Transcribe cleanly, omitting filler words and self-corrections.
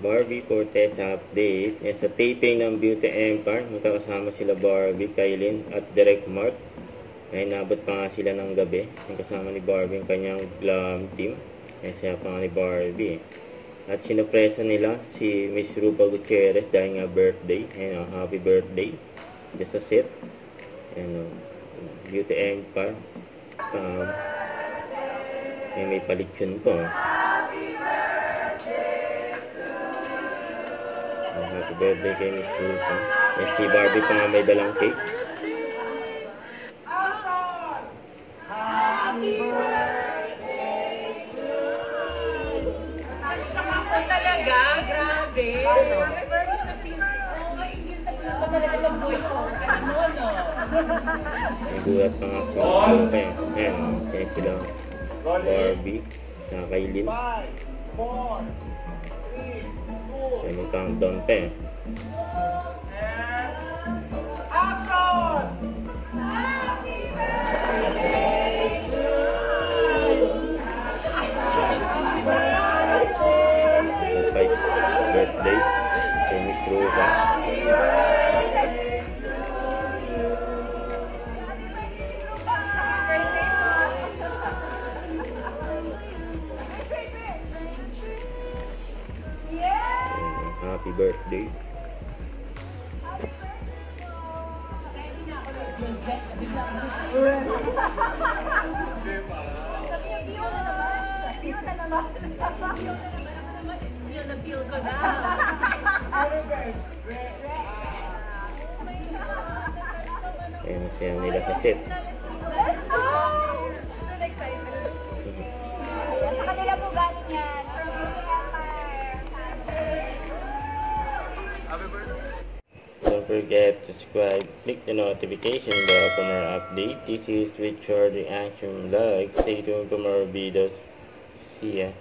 Barbie Cortez update. Yan, sa taping ng Beauty Empire, magkakasama sila Barbie, Kailin at Direct Mark. Ay, nabot pa nga sila ng gabi. Yan, kasama ni Barbie yung kanyang glam team. Yan, siya pa nga ni Barbie. At sinupresa nila si Miss Rupa Gutierrez dahil nga birthday. Yan, happy birthday. Just a set. Yan, Beauty Empire. Yan, may palitsun po. Happy birthday kay Miss Rupa. Yes, si Barbie pa nga may dalang cake. Happy birthday to you. Ako talaga, grabe. Happy birthday sa Pinoy. Ito talaga yung boy ko. Nagulat pa nga si Rupa. Ayan, kaya sila Barbie, Kailin. 5, 4, 3, Kaya may countdown pa eh. action! Happy birthday to you! Surprise birthday kay Miss Rupa. Happy birthday. Kaya masaya nila sa set. Sa kanila po galing yan. Don't forget to subscribe, click the notification bell for more updates. This is Richard Reaction Vlog. Stay tuned for more videos. See ya.